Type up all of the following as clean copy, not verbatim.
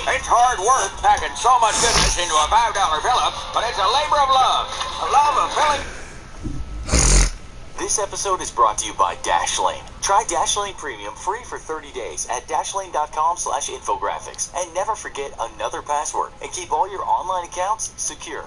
It's hard work packing so much goodness into a $5 Phillip, but it's a labor of love. A love of filling. This episode is brought to you by Dashlane. Try Dashlane Premium free for 30 days at dashlane.com/infographics. And never forget another password and keep all your online accounts secure.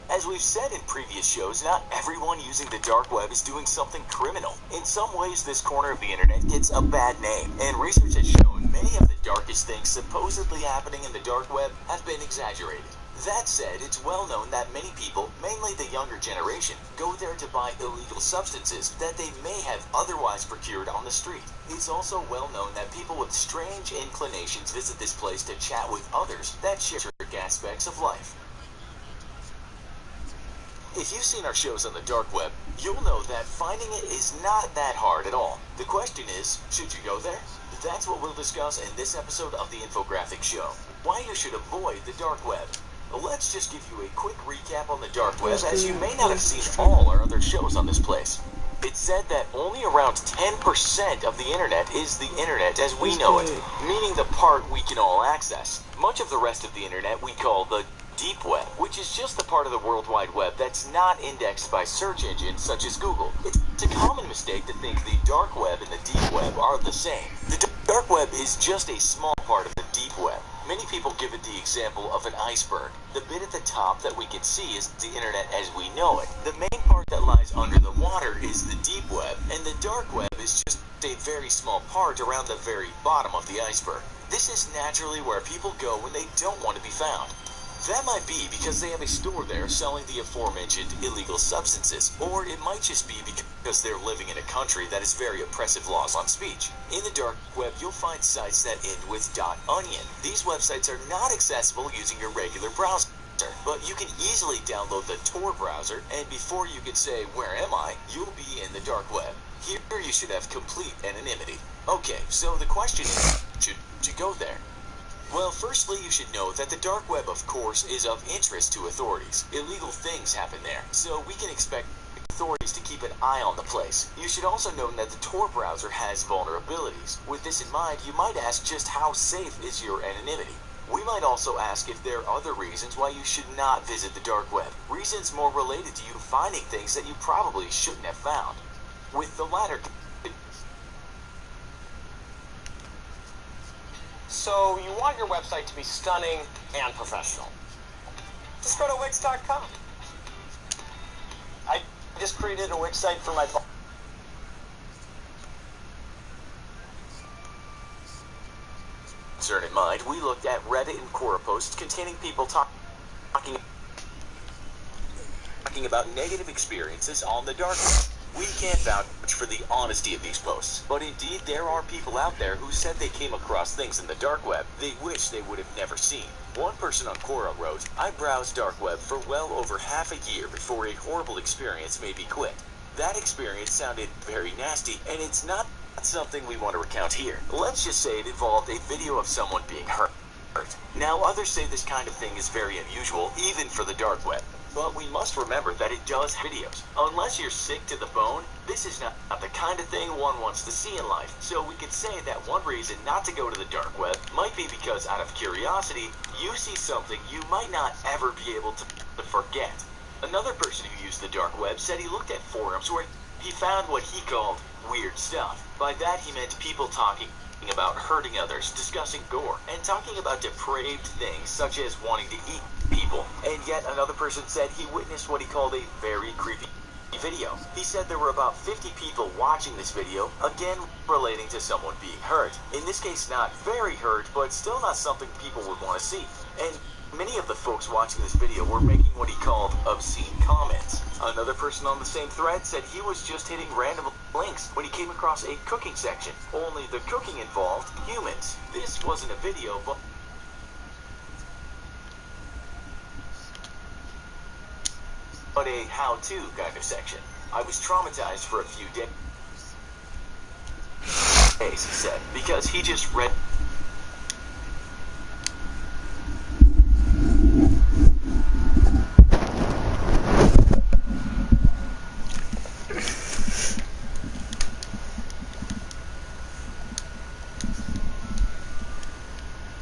As we've said in previous shows, not everyone using the dark web is doing something criminal. In some ways, this corner of the internet gets a bad name, and research has shown many of the darkest things supposedly happening in the dark web have been exaggerated. That said, it's well known that many people, mainly the younger generation, go there to buy illegal substances that they may have otherwise procured on the street. It's also well known that people with strange inclinations visit this place to chat with others that share aspects of life. If you've seen our shows on the dark web, you'll know that finding it is not that hard at all. The question is, should you go there? That's what we'll discuss in this episode of the Infographic Show. Why you should avoid the dark web. Let's just give you a quick recap on the dark web, as you may not have seen all our other shows on this place. It's said that only around 10% of the internet is the internet as we know it, meaning the part we can all access. Much of the rest of the internet we call the deep web, which is just the part of the World Wide Web that's not indexed by search engines such as Google. It's a common mistake to think the dark web and the deep web are the same. The dark web is just a small part of the deep web. Many people give it the example of an iceberg. The bit at the top that we can see is the internet as we know it. The main part that lies under the water is the deep web, and the dark web is just a very small part around the very bottom of the iceberg. This is naturally where people go when they don't want to be found. That might be because they have a store there selling the aforementioned illegal substances, or it might just be because they're living in a country that has very oppressive laws on speech. In the dark web, you'll find sites that end with .onion. These websites are not accessible using your regular browser, but you can easily download the Tor browser, and before you can say, "Where am I?" you'll be in the dark web. Here you should have complete anonymity. Okay, so the question is, should you go there? Well, firstly, you should know that the dark web, of course, is of interest to authorities. Illegal things happen there, so we can expect authorities to keep an eye on the place. You should also know that the Tor browser has vulnerabilities. With this in mind, you might ask just how safe is your anonymity? We might also ask if there are other reasons why you should not visit the dark web. Reasons more related to you finding things that you probably shouldn't have found. With the latter, So you want your website to be stunning and professional. Just go to Wix.com. I just created a Wix site for my phone. concern in mind, we looked at Reddit and Quora posts containing people talking about negative experiences on the dark web. We can't vouch for the honesty of these posts, but indeed there are people out there who said they came across things in the dark web they wish they would have never seen. One person on Quora wrote, "I browsed dark web for well over half a year before a horrible experience made me quit. That experience sounded very nasty, and it's not something we want to recount here. Let's just say it involved a video of someone being hurt. Now, others say this kind of thing is very unusual, even for the dark web. but we must remember that it does have videos. Unless you're sick to the bone, this is not the kind of thing one wants to see in life. So we could say that one reason not to go to the dark web might be because out of curiosity, you see something you might not ever be able to forget. Another person who used the dark web said he looked at forums where he found what he called weird stuff. By that he meant people talking about hurting others, discussing gore, and talking about depraved things such as wanting to eat people. And yet another person said he witnessed what he called a very creepy video. He said there were about 50 people watching this video, again relating to someone being hurt. In this case, not very hurt, but still not something people would want to see. And many of the folks watching this video were making what he called obscene comments. Another person on the same thread said he was just hitting random links when he came across a cooking section. Only the cooking involved humans. This wasn't a video, but a how-to kind of section. I was traumatized for a few days, he said, because he just read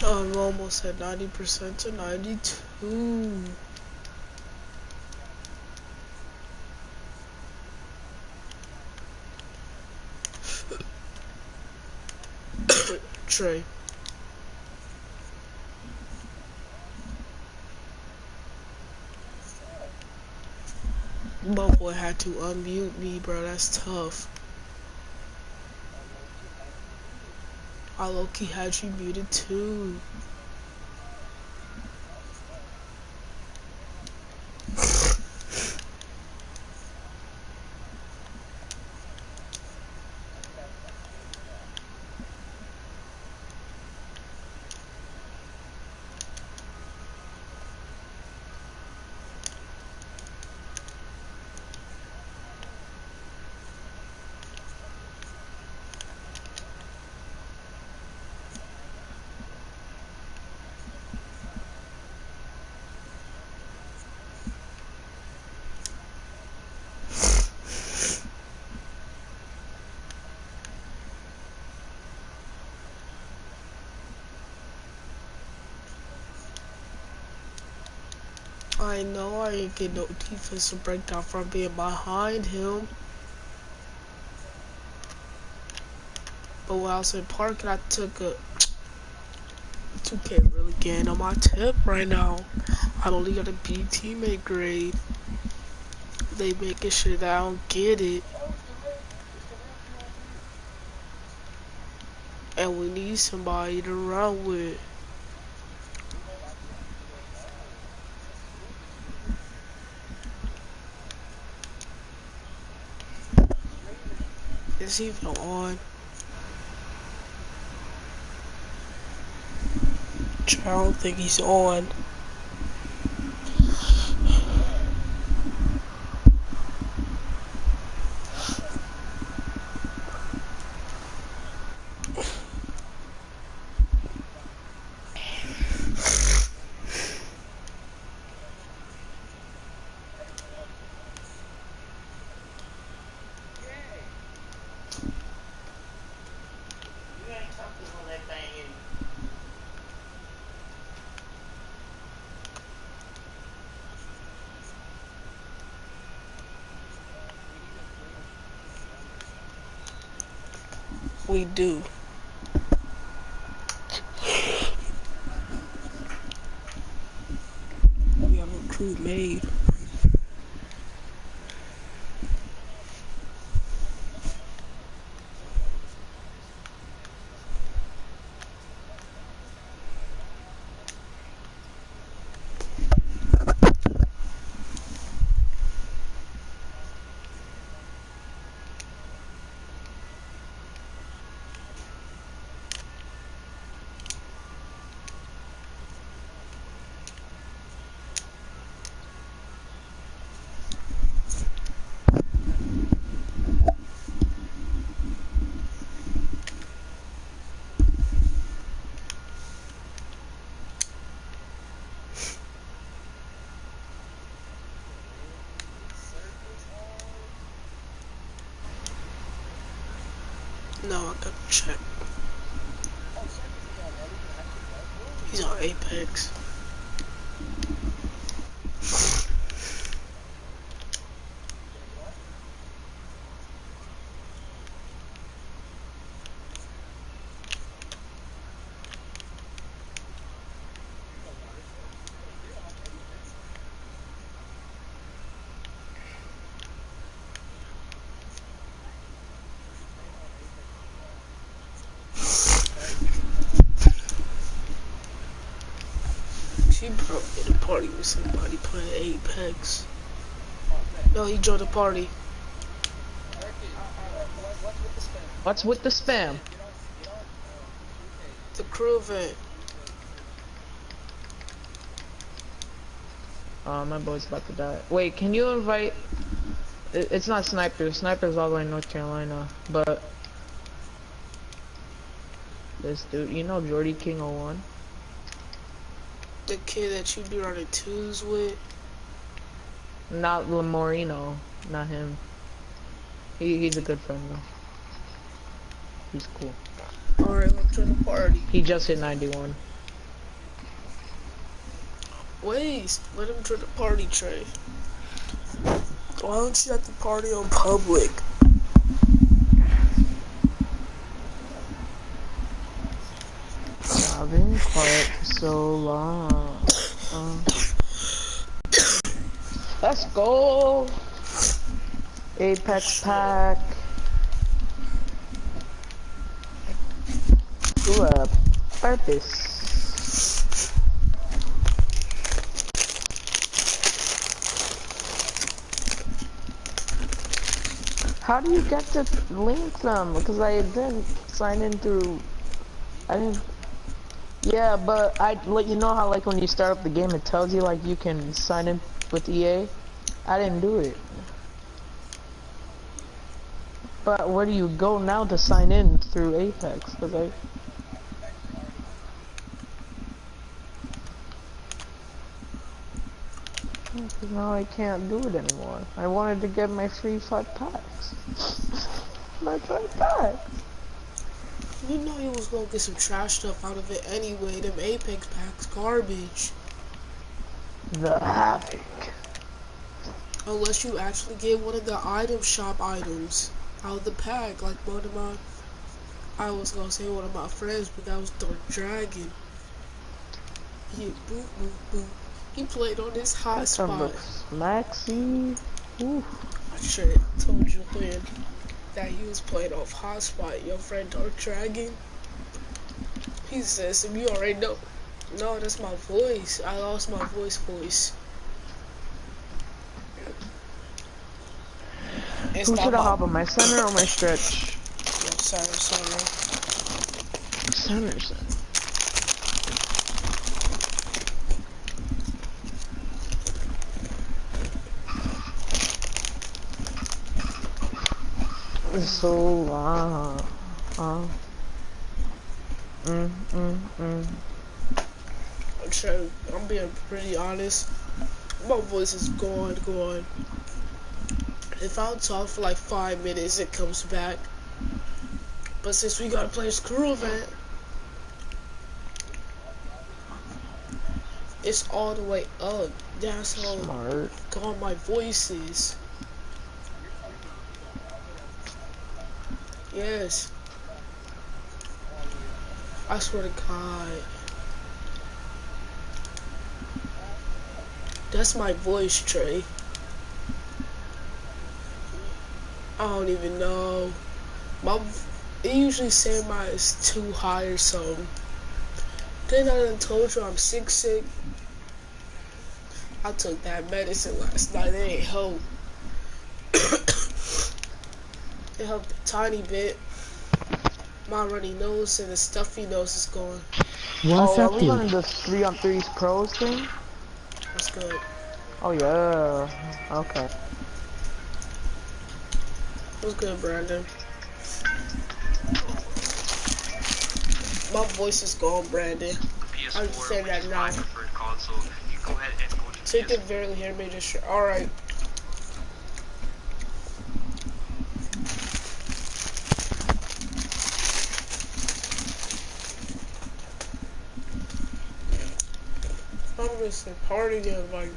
I'm almost at 90% to 92. Trey. My boy had to unmute me, bro. That's tough. I low-key had you muted too. I know I ain't get no defensive breakdown from being behind him. But when I was in park and I took a 2K really getting on my tip right now. I only got a B teammate grade. They making sure that I don't get it. And we need somebody to run with. Is he even on? I don't think he's on. We do. We have a crew made. No, I gotta check. He's on Apex. She probably in a party with somebody playing Apex. No, he joined the party. What's with the spam? The crew event. Oh, my boy's about to die. Wait, can you invite... It's not Sniper. Sniper's all the way in North Carolina. But... this dude, you know Jordy King 01? The kid that you be running twos with. Not Lamorino. Not him. He's a good friend though. He's cool. Alright, let's join the party. He just hit 91. Wait, let him join the party, Trey. Why don't you have the party on public? I've been quiet for so long. Let's go! Apex pack. To a purpose. How do you get to link them? Because I didn't sign in through... I didn't... Yeah, but you know how like when you start up the game it tells you like you can sign in with EA? I didn't do it. But where do you go now to sign in through Apex? Cause now I can't do it anymore. I wanted to get my free 5 packs. My 5 packs. You know you was gonna get some trash stuff out of it anyway. Them Apex packs garbage. The Havoc. Unless you actually get one of the item shop items out of the pack, like one of my... I was gonna say one of my friends, but that was Dark Dragon. He boop boop boop. He played on this hot spot. Maxi. Ooh. I sure told you then that he was playing off hotspot. Your friend Dark Dragon. He says, "So you already know." No, that's my voice. I lost my voice. Who should I hop on, my center or my stretch? Yeah, center. Center. So long. I'm being pretty honest. My voice is gone. If I talk for like 5 minutes, it comes back. But since we gotta play this crew event, it's all the way up. That's how gone my voice is. Yes. I swear to God. That's my voice, Trey. I don't even know. It usually say mine is too high or something. Then I done told you I'm sick. I took that medicine last night. It ain't help. It helped a tiny bit. My runny nose and the stuffy nose is gone. Are we running the 3-on-3s pros thing? That's good. Oh yeah. Okay. What's good, Brandon? My voice is gone, Brandon. I'm saying that now. So you can barely hear me just sure. Alright. I'm missing party again, like.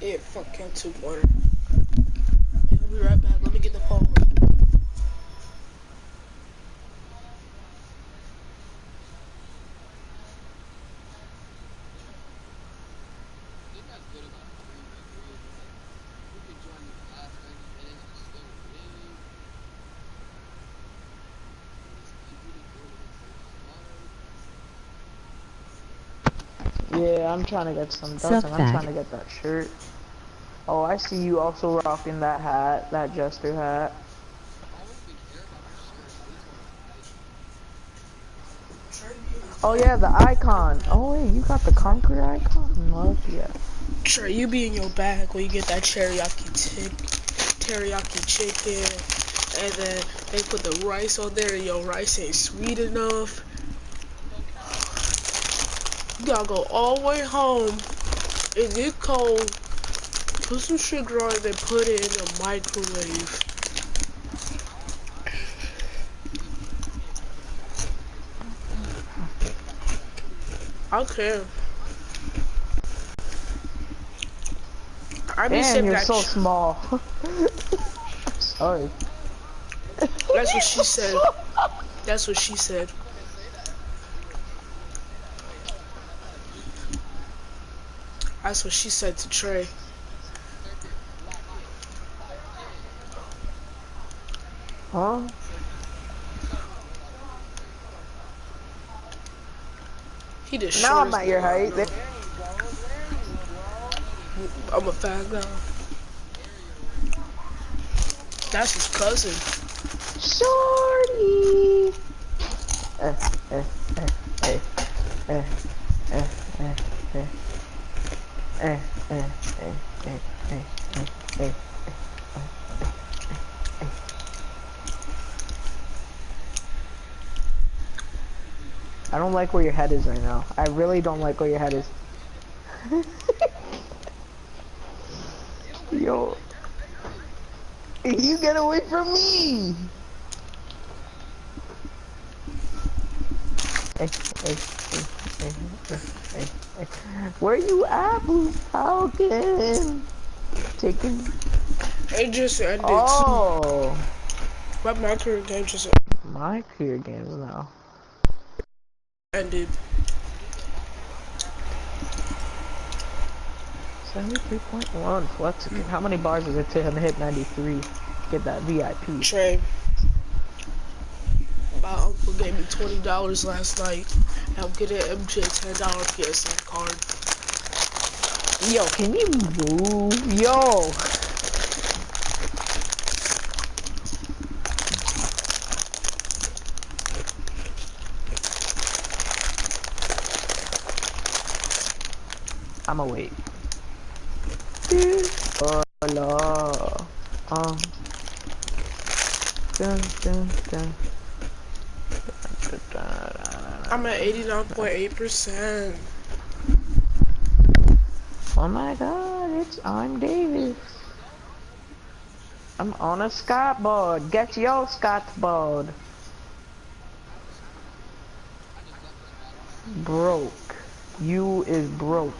Yeah, fuck count 2-pointer. Hey, I'll be right back. Let me get the phone. Yeah, I'm trying to get some Dustin. I'm trying to get that shirt. Oh, I see you also rocking that hat, that Jester hat. Oh yeah, the icon. Oh wait, you got the Conqueror icon? Love yeah. Trey, you be in your bag when you get that teriyaki chicken, and then they put the rice on there, and your rice ain't sweet enough. You gotta go all the way home. It get cold. Put some sugar on it, then put it in the microwave. Okay. I be Damn, saving you're that. so small. Sorry. That's what she said. That's what she said. That's what she said to Trey. Huh? He the Now I'm shortest at your nigga I height. know. I'm a fat guy. That's his cousin. Shorty. Eh, eh, eh, eh, eh, eh, eh, eh, eh, eh, eh, eh, eh. I don't like where your head is right now. I really don't like where your head is. Yo. You get away from me! Hey, hey, hey, hey, hey, hey, hey. Where you at, Blue Falcon? Taking. It just ended Oh. too. My career game just My career games now. ended. 73.1 flex. How many bars does it take him to hit 93? Get that VIP. Trey. My uncle gave me $20 last night. I'm getting an MJ $10 PSN card. Yo, can you move? Yo! I'ma wait. Oh, no. Dun, dun, dun. I'm at 89.8%. Oh my god, I'm Davis. I'm on a skateboard. Get your skateboard. Broke. You is broke.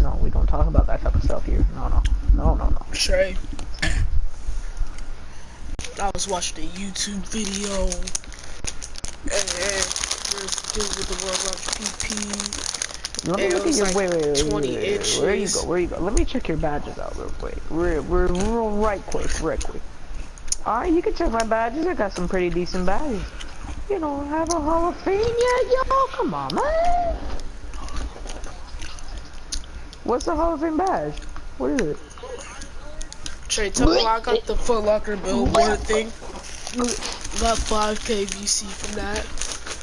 No, we don't talk about that type of stuff here. No. Trey. I was watching a YouTube video. And there's a dude with the World Rock PP. Let me look at your like wait. 20 Where you inches. go? Let me check your badges out real quick. We're right quick. Alright, you can check my badges. I got some pretty decent badges. You don't have a Hall of Fame yet, yo? Come on, man. What's the Hall of Fame badge? What is it? Trey, tell me why I got the Foot Locker billboard thing. Got 5K VC from that.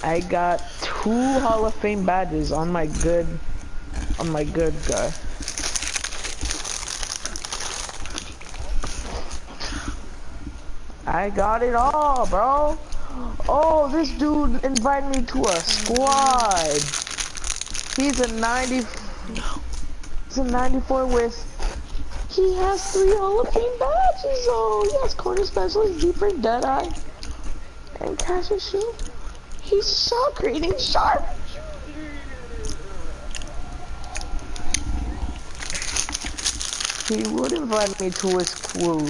I got 2 Hall of Fame badges on my good guy. I got it all, bro. Oh, this dude invited me to a squad. He's a 90. He's a 94 with. He has 3 Hall of Fame badges. Oh, he has corner specialist, deeper, Deadeye, and Cassius Shoe. He's shot creating sharp. He would invite me to his crew.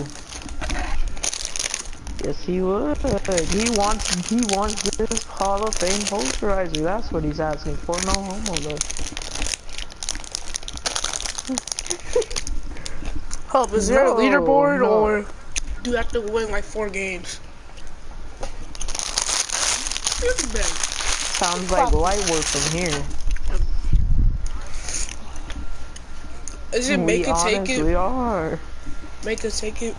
Yes, he would. He wants this Hall of Fame posterizer. That's what he's asking for. No homo though. Hope, is there a leaderboard No. or do you have to win like 4 games? Sounds like light work from here. Is it make We it take honestly it? are. Make it take it?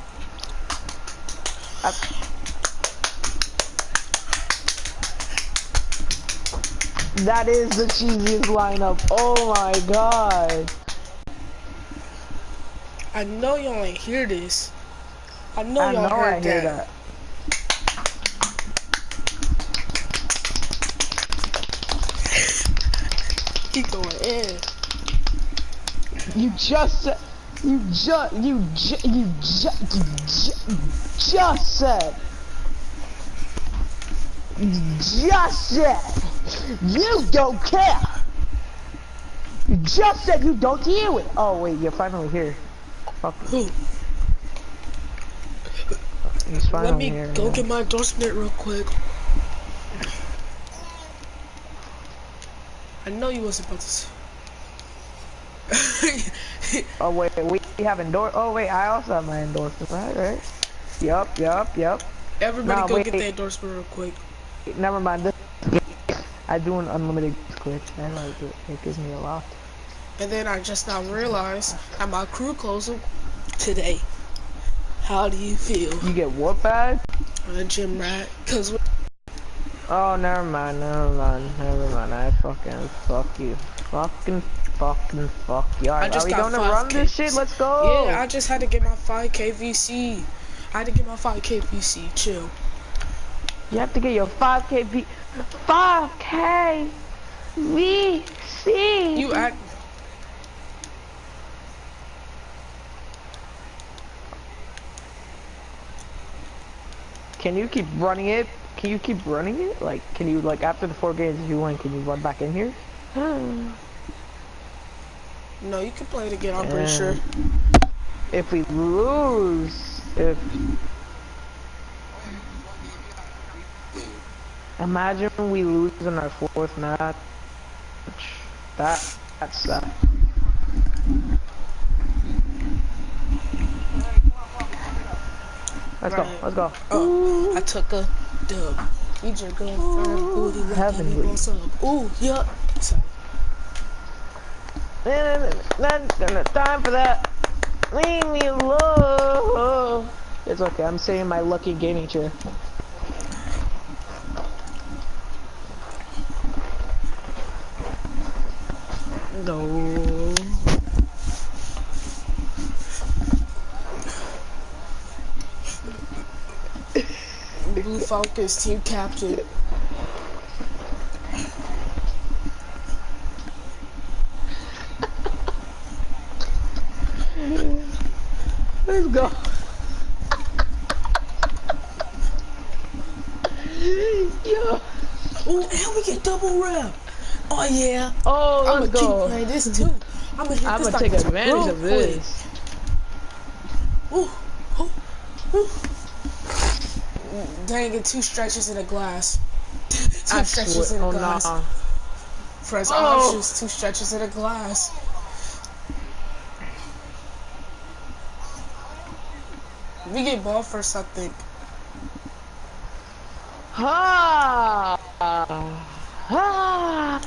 That is the cheesiest lineup. Oh my god. I know y'all ain't hear this. I know y'all I heard hear that. Keep going in. You just said. You just said. Just said. You don't care. You just said you don't hear it. Oh wait, you're finally here. Fuck. Who? He's finally Let me here. go Yeah. get my endorsement real quick. I know you wasn't about to say. Oh wait, we have endorsed. Oh wait, I also have my endorsement. Right. Yup. Everybody Nah, go wait. get the endorsement real quick. Never mind. This I do an unlimited glitch. I like it. It gives me a lot. And then I just now realized that my crew closing today. How do you feel? You get what badge? Gym rat. Cause Oh, never mind. I fucking fuck you. Fucking fuck you. I Alright, just are we got gonna run 5K. this shit? Let's go. Yeah, I just had to get my 5K VC. I had to get my 5K VC. Chill. You have to get your 5K 5K VC. You act. Can you keep running it? Can you keep running it? Like, can you, like, after the 4 games you win, can you run back in here? No, you can play it again. I'm pretty sure. If we lose, imagine we lose in our 4th match. That's sad. Let's go. Oh, I took a dub. Need your girlfriend booty like Heavenly. any sub. Ooh, yup. Sorry. Time for that. Leave me alone. It's okay. I'm sitting in my lucky gaming chair. No. Blue Falcons team captain. Let's go. Yo. Ooh, and we get double rep. Oh yeah. Oh, I'm let's gonna keep go. playing this too. I'm gonna take advantage of this. Ooh, ooh, ooh. Dang it, 2 stretches in a glass. 2 stretches in a glass. Nah. Fresh Oh. options, 2 stretches in a glass. We get ball first, I think. Ha! Ha!